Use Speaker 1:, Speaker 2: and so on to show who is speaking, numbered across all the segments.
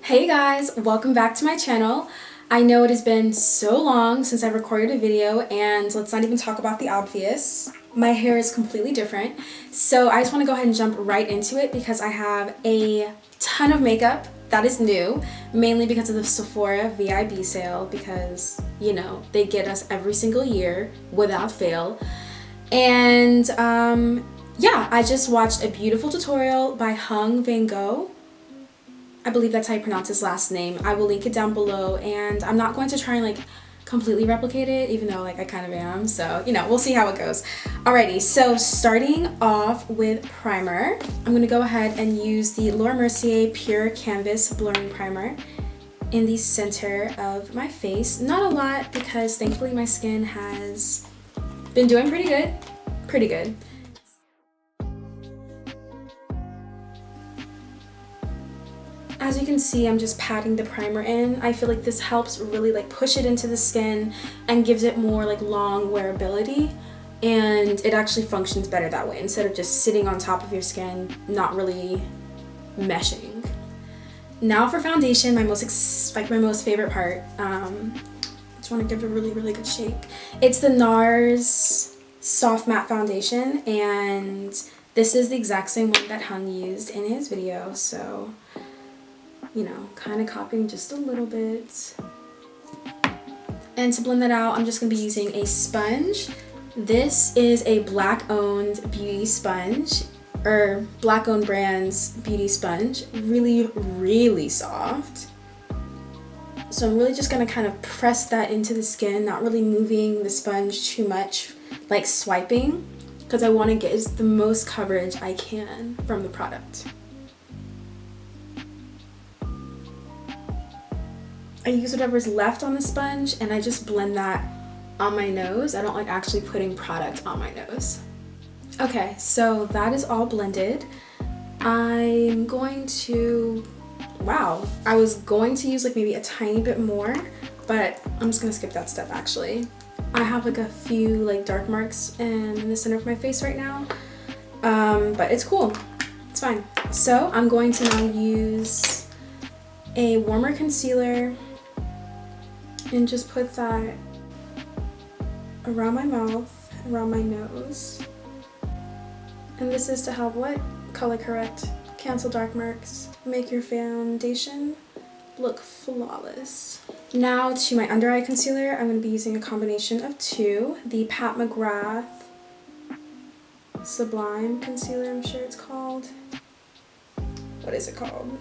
Speaker 1: Hey guys, welcome back to my channel. I know it has been so long since I recorded a video, and let's not even talk about the obvious. My hair is completely different, so I just want to go ahead and jump right into it because I have a ton of makeup that is new, mainly because of the Sephora VIB sale, because, you know, they get us every single year without fail. And yeah, I just watched a beautiful tutorial by Vanngo. I believe that's how you pronounce his last name. I will link it down below, and I'm not going to try and like completely replicate it, even though like I kind of am, so you know, we'll see how it goes. Alrighty, so starting off with primer, I'm gonna go ahead and use the Laura Mercier Pure Canvas Blurring Primer in the center of my face. Not a lot, because thankfully my skin has been doing pretty good. As you can see, I'm just patting the primer in. I feel like this helps really like push it into the skin and gives it more like long wearability, and it actually functions better that way instead of just sitting on top of your skin, not really meshing. Now for foundation, my most favorite part. Just want to give it a really good shake. It's the NARS Soft Matte Foundation, and this is the exact same one that Han used in his video, so you know, kind of copying just a little bit. And to blend that out, I'm just going to be using a sponge. This is a Black-owned beauty sponge, or Black-owned brand's beauty sponge. Really soft. So I'm really just going to kind of press that into the skin, not really moving the sponge too much, like swiping, because I want to get the most coverage I can from the product. I use whatever's left on the sponge and I just blend that on my nose. I don't like actually putting product on my nose. Okay, so that is all blended. I'm going to, wow, I was going to use like maybe a tiny bit more, but I'm just gonna skip that step actually. I have like a few like dark marks in the center of my face right now, but it's cool, it's fine. So I'm going to now use a warmer concealer and just put that around my mouth, around my nose. And this is to help what? Color correct, cancel dark marks, make your foundation look flawless. Now to my under eye concealer, I'm going to be using a combination of two. The McGRATH Sublime concealer, I'm sure it's called. What is it called?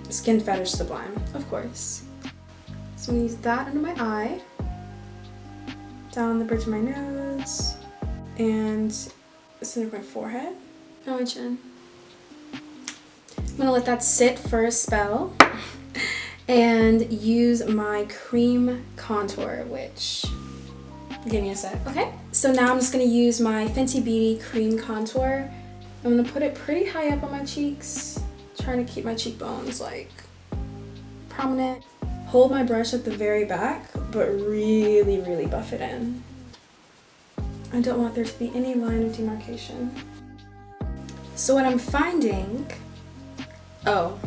Speaker 1: Skin Fetish Sublime, of course. So I'm gonna use that under my eye, down the bridge of my nose, and the center of my forehead, and my chin. I'm gonna let that sit for a spell and use my cream contour, which, give me a sec. Okay, so now I'm just gonna use my Fenty Beauty cream contour. I'm gonna put it pretty high up on my cheeks, trying to keep my cheekbones like prominent. Hold my brush at the very back, but really buff it in. I don't want there to be any line of demarcation. So what I'm finding, oh,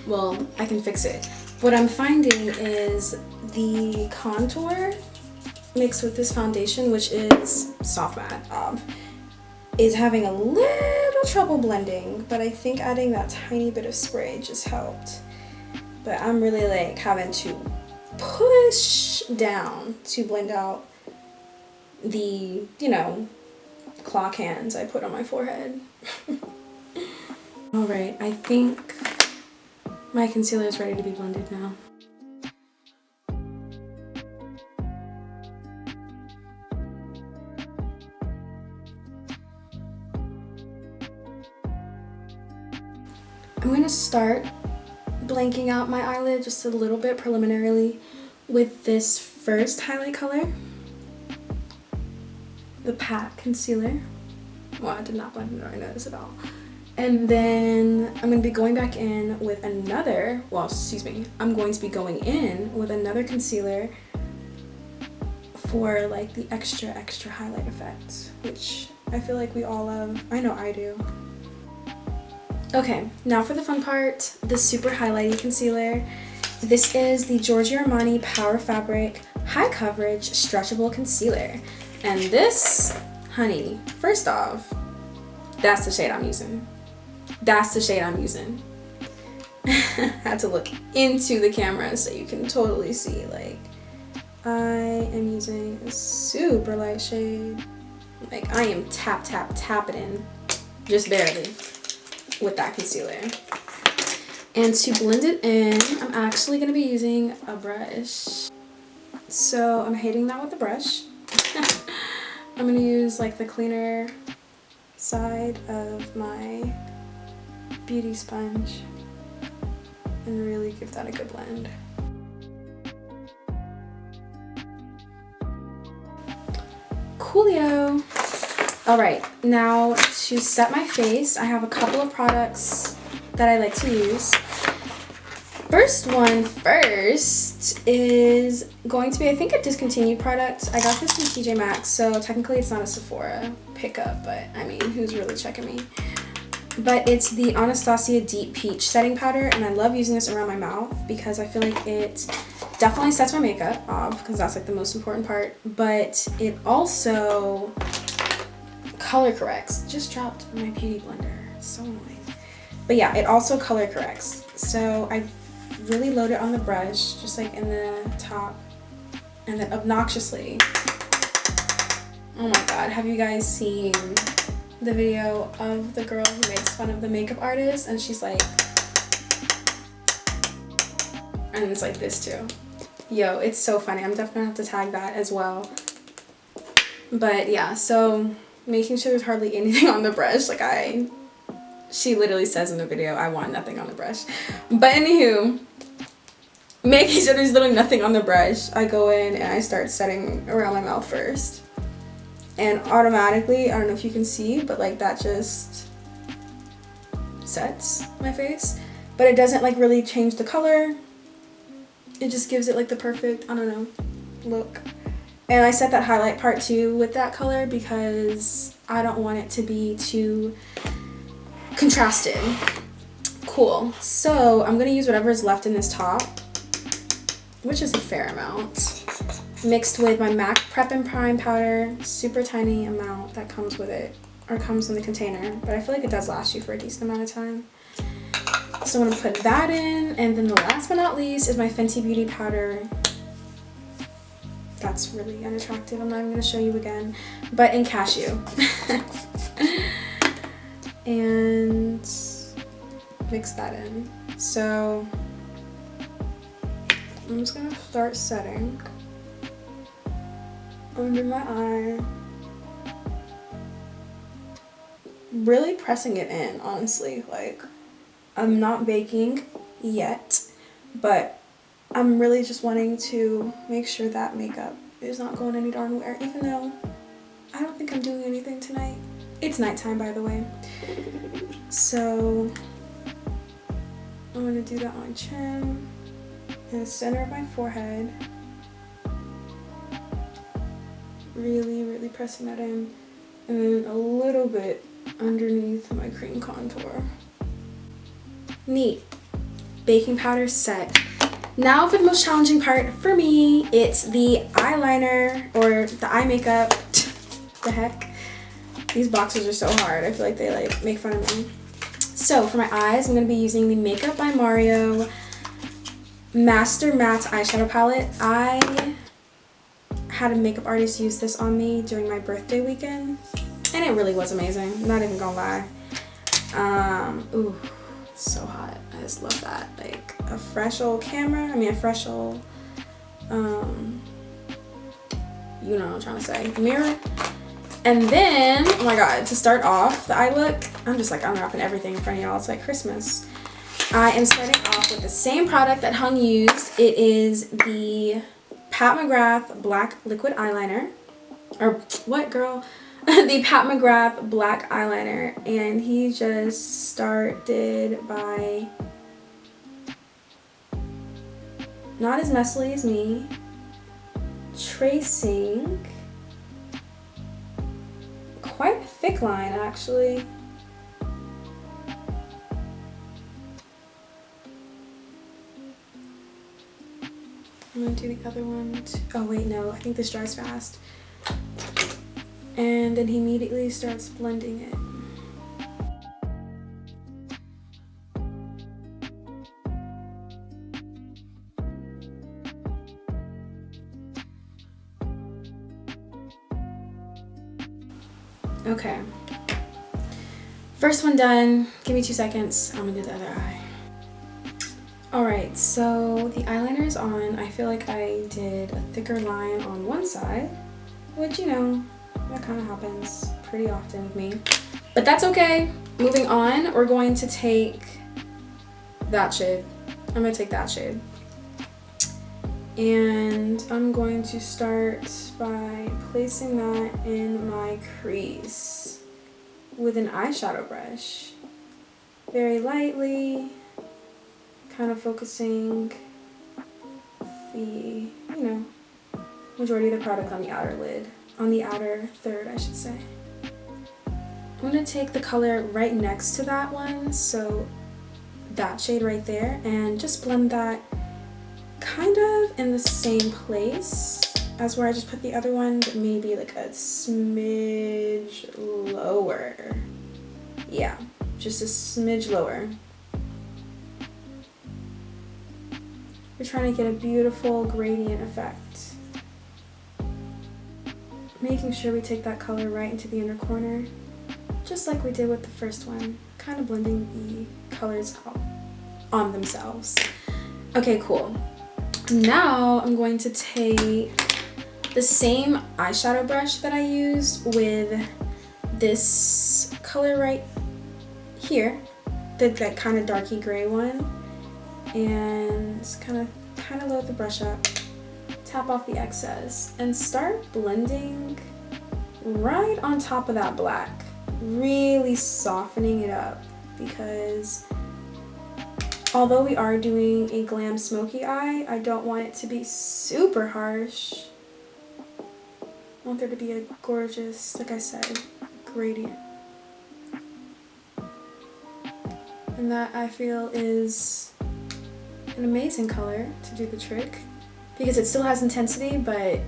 Speaker 1: well, I can fix it. What I'm finding is the contour mixed with this foundation, which is soft matte, is having a little trouble blending, but I think adding that tiny bit of spray just helped. But I'm really like having to push down to blend out the, you know, clock hands I put on my forehead. Alright, I think my concealer is ready to be blended now. I'm going to start blanking out my eyelid just a little bit preliminarily with this first highlight color, the Pat concealer. Well, I did not blend it on my nose at all. And then I'm going to be going back in with another, well, excuse me, I'm going to be going in with another concealer for like the extra highlight effect, which I feel like we all love. I know I do. Okay, now for the fun part, the super highlighty concealer. This is the Giorgio Armani Power Fabric High Coverage Stretchable Concealer. And this, honey, first off, that's the shade I'm using. That's the shade I'm using. I had to look into the camera so you can totally see. Like, I am using a super light shade. Like, I am tapping in, just barely, with that concealer. And to blend it in, I'm actually going to be using a brush. So I'm hitting that with the brush. I'm going to use like the cleaner side of my beauty sponge and really give that a good blend. Coolio. All right, now to set my face, I have a couple of products that I like to use. First is going to be, I think, a discontinued product. I got this from TJ Maxx, so technically it's not a Sephora pickup, but I mean, who's really checking me? But it's the Anastasia Deep Peach Setting Powder, and I love using this around my mouth because I feel like it definitely sets my makeup off, because that's like the most important part, but it also color corrects. Just dropped my beauty blender. It's so annoying. But yeah, it also color corrects. So I really load it on the brush, just like in the top, and then obnoxiously, oh my god, have you guys seen the video of the girl who makes fun of the makeup artist, and she's like, and it's like this too. Yo, it's so funny. I'm definitely gonna have to tag that as well. But yeah, so making sure there's hardly anything on the brush. Like, she literally says in the video, I want nothing on the brush. But anywho, making sure there's literally nothing on the brush, I go in and I start setting around my mouth first. And automatically, I don't know if you can see, but like that just sets my face. But it doesn't like really change the color. It just gives it like the perfect, I don't know, look. And I set that highlight part too with that color because I don't want it to be too contrasted. Cool. So I'm gonna use whatever is left in this top, which is a fair amount, mixed with my MAC Prep and Prime powder, super tiny amount that comes with it, or comes in the container, but I feel like it does last you for a decent amount of time. So I'm gonna put that in, and then the last but not least is my Fenty Beauty powder. That's really unattractive. I'm not even gonna show you again, but in Cashew. And mix that in. So I'm just gonna start setting under my eye, really pressing it in, honestly. Like, I'm not baking yet, but I'm really just wanting to make sure that makeup is not going any darn where, even though I don't think I'm doing anything tonight. It's nighttime, by the way. So I'm gonna do that on my chin and the center of my forehead. Really, really pressing that in. And then a little bit underneath my cream contour. Neat. Baking powder set. Now for the most challenging part for me, it's the eyeliner or the eye makeup. The heck? These boxes are so hard. I feel like they like make fun of me. So for my eyes, I'm going to be using the Makeup by Mario Master Matte Eyeshadow Palette. I had a makeup artist use this on me during my birthday weekend, and it really was amazing. I'm not even gonna lie. Ooh, so hot. I just love that. Like a fresh old camera. I mean, a fresh old, you know what I'm trying to say, mirror. And then, oh my god, to start off the eye look, I'm just like unwrapping everything in front of y'all. It's like Christmas. I am starting off with the same product that Hung used. It is the Pat McGrath Black Liquid Eyeliner. Or what, girl? The Pat McGrath Black Eyeliner. And he just started by, not as messily as me, tracing quite a thick line, actually. I'm gonna do the other one. Oh wait, no, I think this dries fast. And then he immediately starts blending it. Okay. First one done. Give me 2 seconds. I'm gonna do the other eye. Alright, so the eyeliner is on. I feel like I did a thicker line on one side, which, you know, that kind of happens pretty often with me. But that's okay. Moving on, we're going to take that shade. I'm gonna take that shade. And I'm going to start by placing that in my crease with an eyeshadow brush. Very lightly, kind of focusing the, you know, majority of the product on the outer lid, on the outer third, I should say. I'm gonna take the color right next to that one, so that shade right there, and just blend that kind of in the same place as where I just put the other one, but maybe like a smidge lower. Yeah, just a smidge lower. We're trying to get a beautiful gradient effect. Making sure we take that color right into the inner corner, just like we did with the first one, kind of blending the colors on themselves. Okay, cool. Now I'm going to take the same eyeshadow brush that I used with this color right here, that kind of darky gray one, and kind of load the brush up, tap off the excess, and start blending right on top of that black, really softening it up, because although we are doing a glam smoky eye, I don't want it to be super harsh. I want there to be a gorgeous, like I said, gradient. And that, I feel, is an amazing color to do the trick, because it still has intensity, but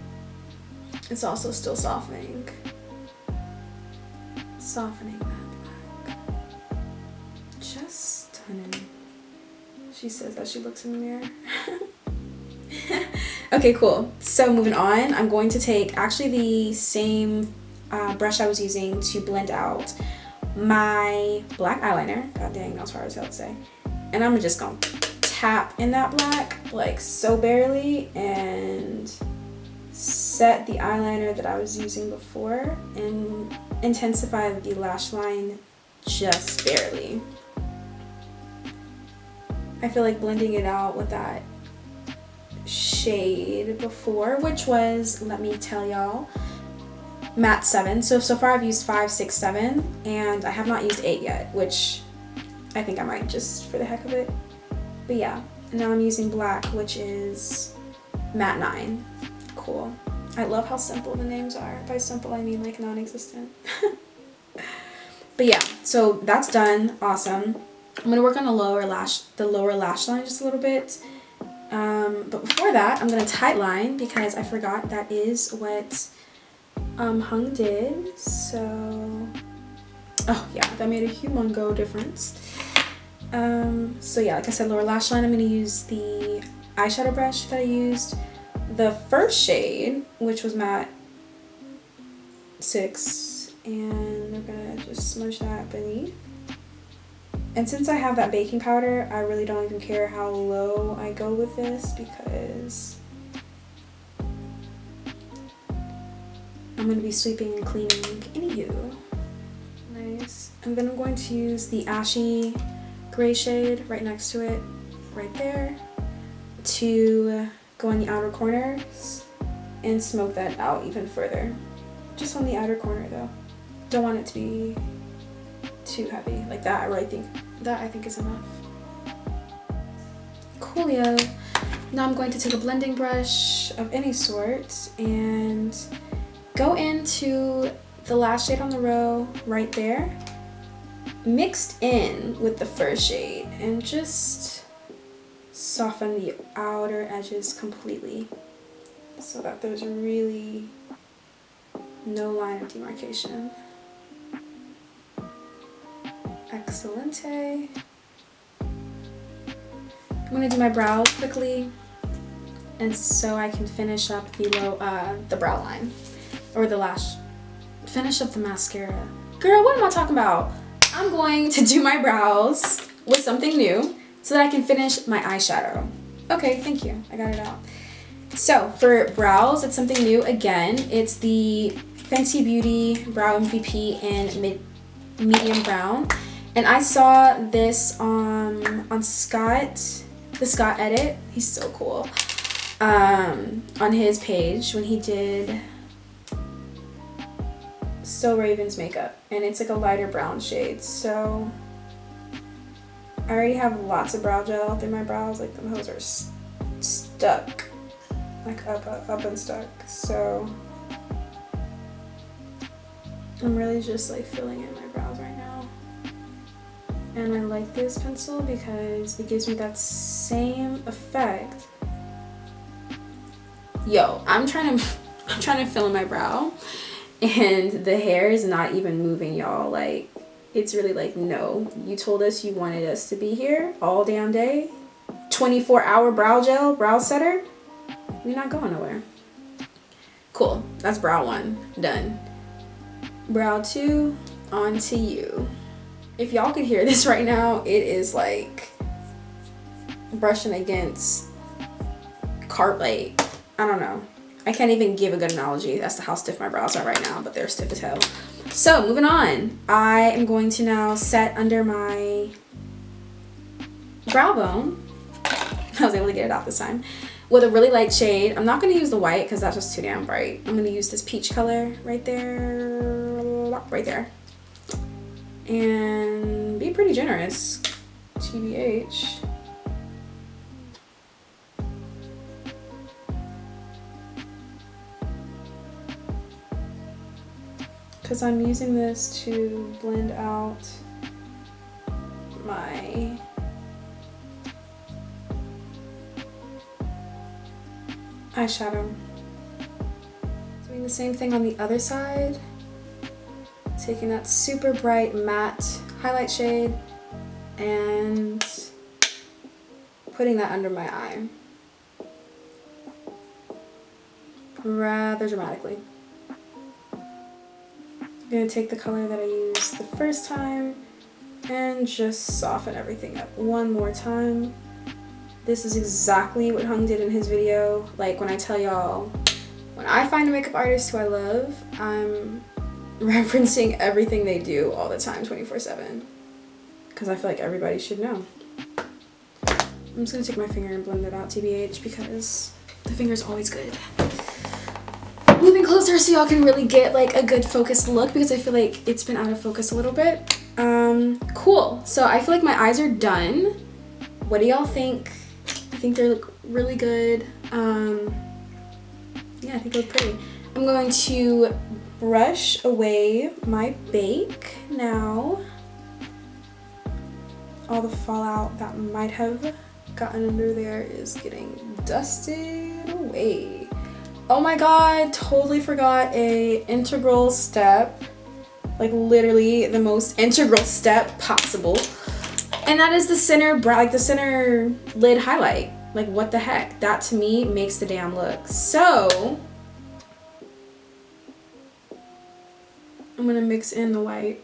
Speaker 1: it's also still softening. Softening that black. Just stunning. She says that she looks in the mirror. Okay, cool. So moving on, I'm going to take actually the same brush I was using to blend out my black eyeliner. God dang, that was hard as hell to say. And I'm just gonna tap in that black, like so barely, and set the eyeliner that I was using before and intensify the lash line just barely. I feel like blending it out with that shade before, which was, let me tell y'all, matte 7. So far I've used 5, 6, 7, and I have not used 8 yet, which I think I might just for the heck of it. But yeah, and now I'm using black, which is matte 9. Cool. I love how simple the names are. By simple I mean like non-existent. But yeah, so that's done. Awesome. I'm gonna work on the lower lash line just a little bit. But before that, I'm gonna tight line, because I forgot that is what Hung did. So, oh yeah, that made a humongo difference. So yeah, like I said, lower lash line, I'm gonna use the eyeshadow brush that I used. The first shade, which was matte 6, and we're gonna just smudge that beneath. And since I have that baking powder, I really don't even care how low I go with this, because I'm going to be sweeping and cleaning. Anywho. Nice. And then I'm going to use the ashy gray shade right next to it, right there, to go on the outer corners and smoke that out even further. Just on the outer corner though. Don't want it to be too heavy like that. I think is enough. Coolio. Now I'm going to take a blending brush of any sort and go into the last shade on the row right there, mixed in with the first shade, and just soften the outer edges completely so that there's really no line of demarcation. Excelente. I'm gonna do my brows quickly, and so I can finish up the brow line, or the lash. Finish up the mascara. Girl, what am I talking about? I'm going to do my brows with something new so that I can finish my eyeshadow. Okay, thank you. I got it out. So for brows, it's something new again. It's the Fenty Beauty Brow MVP in medium brown. And I saw this on Scott, the Scott Edit. He's so cool. On his page when he did So Raven's makeup, and it's like a lighter brown shade. So I already have lots of brow gel through my brows, like the hose are stuck, like up and stuck. So I'm really just like filling in my brows right now. And I like this pencil because it gives me that same effect. Yo, I'm trying to fill in my brow, and the hair is not even moving, y'all. Like, it's really like, no, you told us you wanted us to be here all damn day. 24-hour brow gel, brow setter. We're not going nowhere. Cool, that's brow 1, done. Brow 2, on to you. If y'all could hear this right now, it is like brushing against carpet. I don't know. I can't even give a good analogy as to how stiff my brows are right now, but they're stiff as hell. So moving on, I am going to now set under my brow bone. I was able to get it out this time with a really light shade. I'm not going to use the white because that's just too damn bright. I'm going to use this peach color right there, and be pretty generous, TBH. Because I'm using this to blend out my eyeshadow. Doing the same thing on the other side. Taking that super bright matte highlight shade and putting that under my eye. Rather dramatically. I'm going to take the color that I used the first time and just soften everything up one more time. This is exactly what Hung did in his video. Like, when I tell y'all, when I find a makeup artist who I love, I'm referencing everything they do all the time, 24/7. Because I feel like everybody should know. I'm just going to take my finger and blend it out, TBH, because the finger's always good. Moving closer so y'all can really get like a good focused look, because I feel like it's been out of focus a little bit. Cool. So I feel like my eyes are done. What do y'all think? I think they look really good. Yeah, I think they look pretty. I'm going to brush away my bake now. All the fallout that might have gotten under there is getting dusted away. Oh my god, totally forgot a integral step. Like, literally the most integral step possible. And that is the center brow, like the center lid highlight. Like, what the heck? That to me makes the damn look. So I'm gonna mix in the white.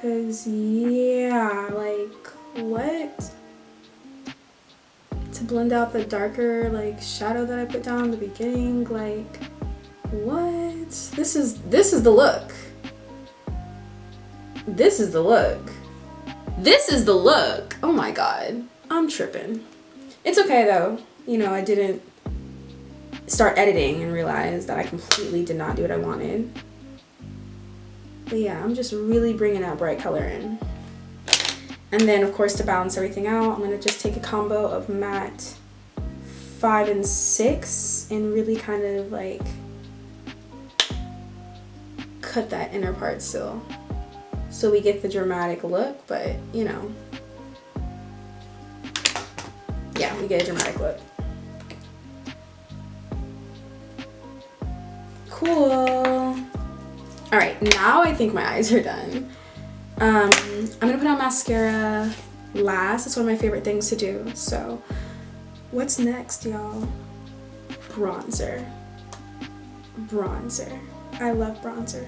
Speaker 1: Cause yeah, like, what? To blend out the darker like shadow that I put down in the beginning, like, what? This is the look. This is the look. This is the look. Oh my god, I'm tripping. It's okay though. You know, I didn't start editing and realize that I completely did not do what I wanted. But yeah, I'm just really bringing that bright color in. And then, of course, to balance everything out, I'm going to just take a combo of matte 5 and 6 and really kind of like cut that inner part still. so we get the dramatic look, but you know, yeah, we get a dramatic look. Cool. All right, now I think my eyes are done. I'm gonna put on mascara last. It's one of my favorite things to do. So what's next, y'all? Bronzer. Bronzer. I love bronzer.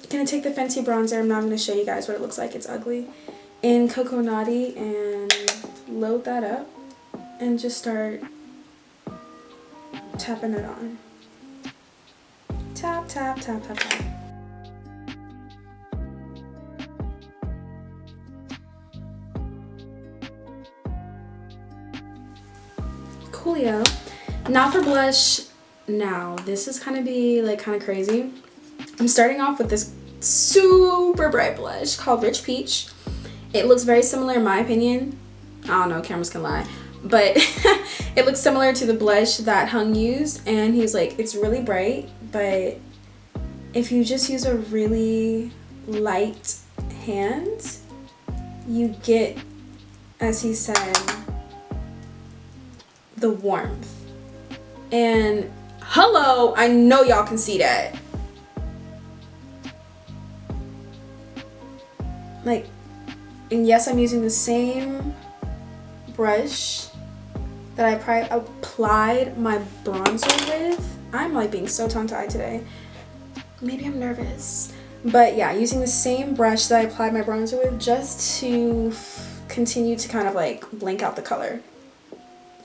Speaker 1: Gonna take the Fenty bronzer. I'm not gonna show you guys what it looks like. It's ugly. In Coco Naughty, and load that up and just start tapping it on. Tap, tap, tap, tap, tap. Coolio. Now for blush. Now this is gonna be like kind of crazy. I'm starting off with this super bright blush called Rich Peach. It looks very similar in my opinion. I don't know, cameras can lie, but it looks similar to the blush that Hung used, and he's like, it's really bright, but if you just use a really light hand, you get, as he said, the warmth. And hello, I know y'all can see that. Like, and yes, I'm using the same brush that I applied my bronzer with. I'm like being so tongue-tied today. Maybe I'm nervous. But yeah, using the same brush that I applied my bronzer with, just to continue to kind of like blank out the color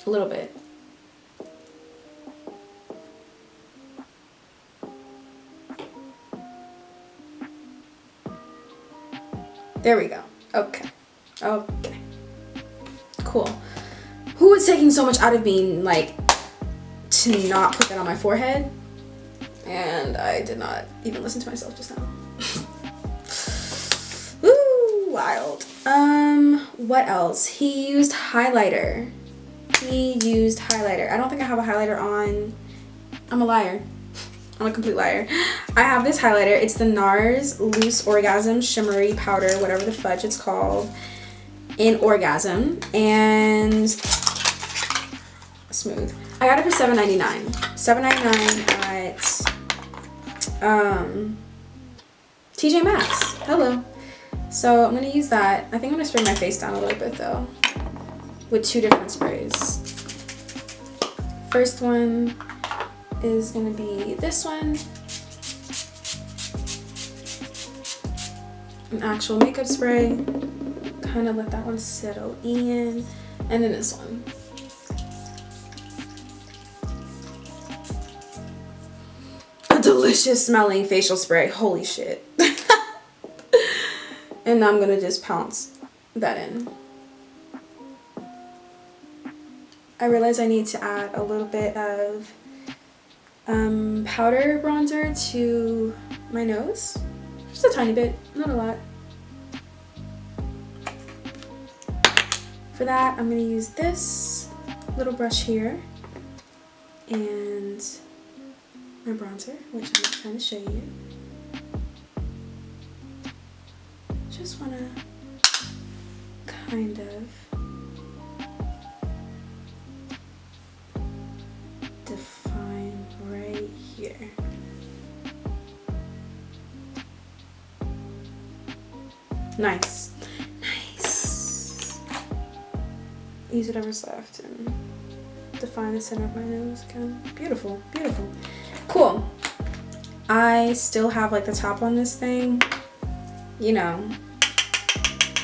Speaker 1: a little bit. There we go. Okay. Okay. Cool. Who is taking so much out of me, like, to not put that on my forehead? And I did not even listen to myself just now. Ooh, wild. What else? He used highlighter. He used highlighter. I don't think I have a highlighter on. I'm a liar. I'm a complete liar. I have this highlighter. It's the NARS Loose Orgasm Shimmery Powder, whatever the fudge it's called, in Orgasm, and smooth. I got it for $7.99. $7.99 at TJ Maxx. Hello. So I'm gonna use that. I think I'm gonna spray my face down a little bit though, with two different sprays. First one is gonna be this one, an actual makeup spray, kind of let that one settle in, and then this one. A delicious smelling facial spray, holy shit. And now I'm gonna just pounce that in. I realize I need to add a little bit of powder bronzer to my nose, just a tiny bit, not a lot. For that, I'm gonna use this little brush here and my bronzer, which I'm trying to show you. Just wanna kind of define right here. Nice. Nice. Use whatever's left and define the center of my nose again. Beautiful, beautiful. Cool. I still have like the top on this thing. You know,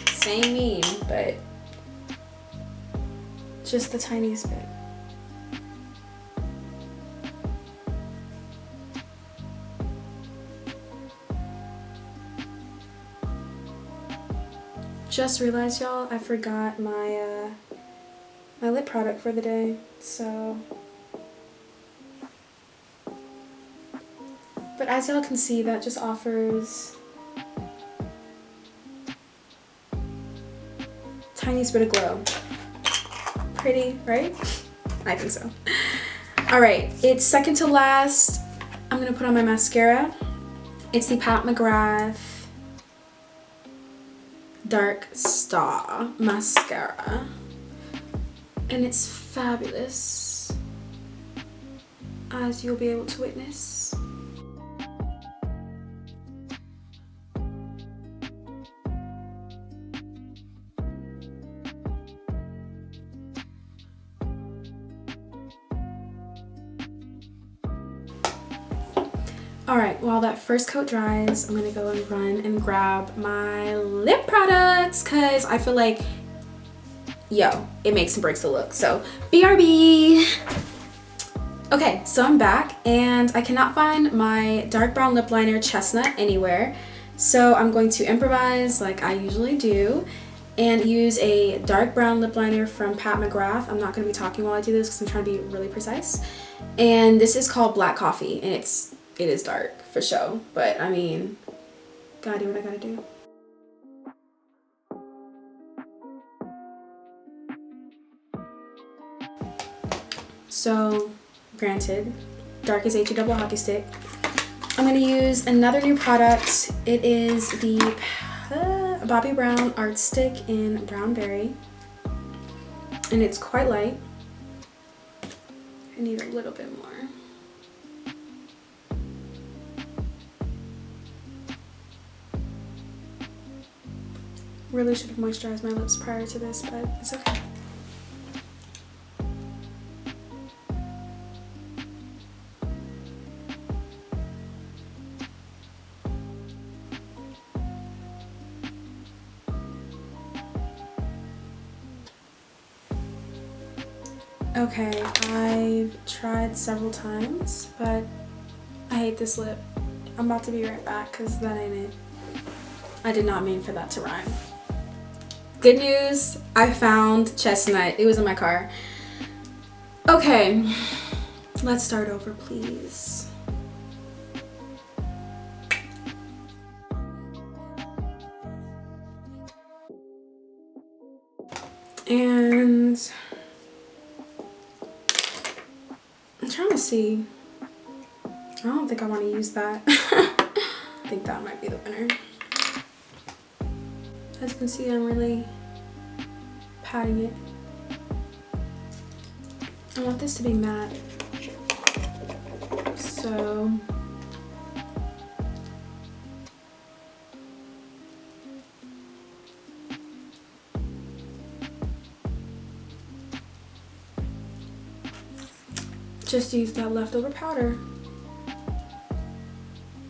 Speaker 1: same me, but just the tiniest bit. Just realized, y'all, I forgot my my lip product for the day, so. But as y'all can see, that just offers tiniest bit of glow. Pretty, right? I think so. All right, it's second to last. I'm gonna put on my mascara. It's the Pat McGrath Dark Star Mascara. And it's fabulous, as you'll be able to witness. Alright, while that first coat dries, I'm gonna go and run and grab my lip products because I feel like, yo, it makes and breaks the look. So, BRB! Okay, so I'm back and I cannot find my dark brown lip liner Chestnut anywhere. So I'm going to improvise like I usually do and use a dark brown lip liner from Pat McGrath. I'm not going to be talking while I do this because I'm trying to be really precise. And this is called Black Coffee and it is dark for show, but I mean, gotta do what I gotta do. So, granted, dark is H-E double hockey stick. I'm gonna use another new product. It is the Bobbi Brown Art Stick in Brown Berry, and it's quite light. I need a little bit more. Really should have moisturized my lips prior to this, but it's okay. Okay, I've tried several times, but I hate this lip. I'm about to be right back because that ain't it. I did not mean for that to rhyme. Good news, I found Chestnut. It was in my car. Okay, let's start over, please. And I'm trying to see. I don't think I want to use that. I think that might be the winner. As you can see, I'm really patting it. I want this to be matte. So just use that leftover powder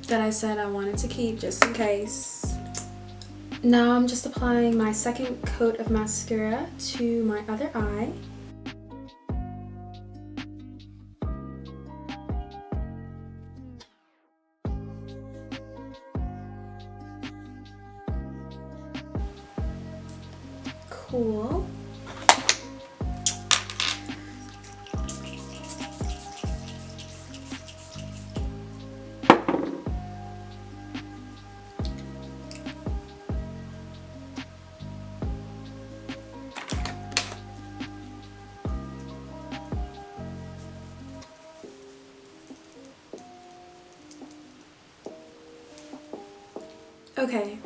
Speaker 1: that I said I wanted to keep just in case. Now I'm just applying my second coat of mascara to my other eye. Cool. Okay,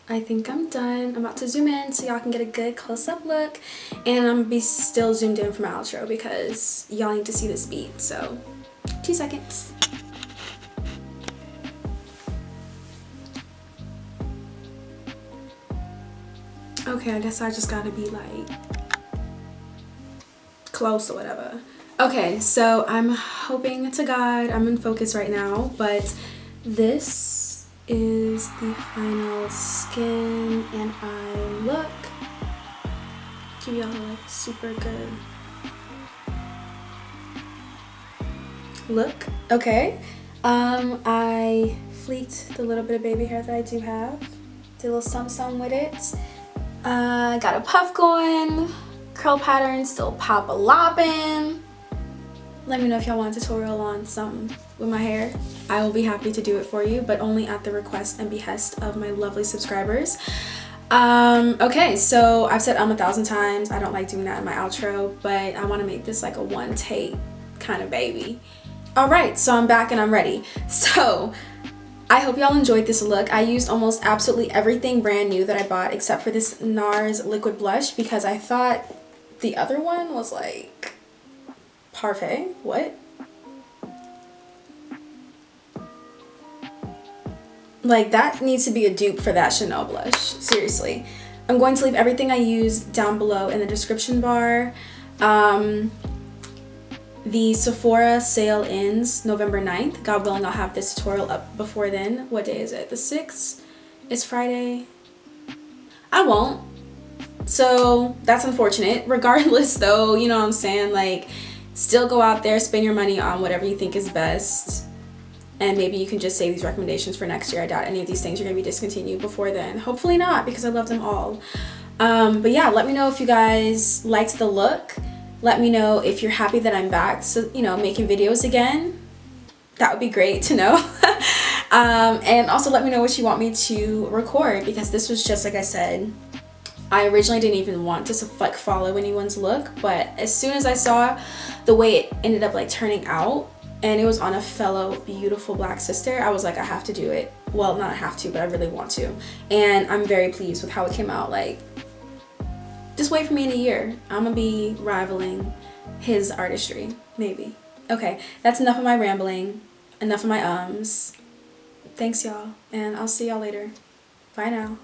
Speaker 1: I think I'm done. I'm about to zoom in so y'all can get a good close-up look, and I'm gonna be still zoomed in for my outro because y'all need to see this beat, so 2 seconds. Okay, I guess I just gotta be like close or whatever. Okay, so I'm hoping to God I'm in focus right now, but this is the final skin and eye look. Give y'all like super good look. Okay, I fleeked the little bit of baby hair that I do have, did a little something with it. Got a puff going, curl pattern still pop-a-lopping. Let me know if y'all want a tutorial on something with my hair. I will be happy to do it for you, but only at the request and behest of my lovely subscribers. Okay, so I've said 1,000 times. I don't like doing that in my outro, but I want to make this like a one take kind of baby. All right, so I'm back and I'm ready. So I hope y'all enjoyed this look. I used almost absolutely everything brand new that I bought except for this NARS liquid blush because I thought the other one was like parfait. What? Like, that needs to be a dupe for that Chanel blush. Seriously. I'm going to leave everything I used down below in the description bar. The Sephora sale ends November 9th. God willing, I'll have this tutorial up before then. What day is it? The 6th? It's Friday. I won't. So that's unfortunate. Regardless though, you know what I'm saying? Like, still go out there, spend your money on whatever you think is best. And maybe you can just save these recommendations for next year. I doubt any of these things are going to be discontinued before then. Hopefully not, because I love them all. But yeah, let me know if you guys liked the look. Let me know if you're happy that I'm back, so, you know, making videos again. That would be great to know. And also let me know what you want me to record, because this was just, like I said, I originally didn't even want to like follow anyone's look, but as soon as I saw the way it ended up like turning out, and it was on a fellow beautiful black sister, I was like, I have to do it. Well, not have to, but I really want to. And I'm very pleased with how it came out. Like, just wait for me in a year. I'm gonna be rivaling his artistry, maybe. Okay, that's enough of my rambling, enough of my ums. Thanks y'all, and I'll see y'all later. Bye now.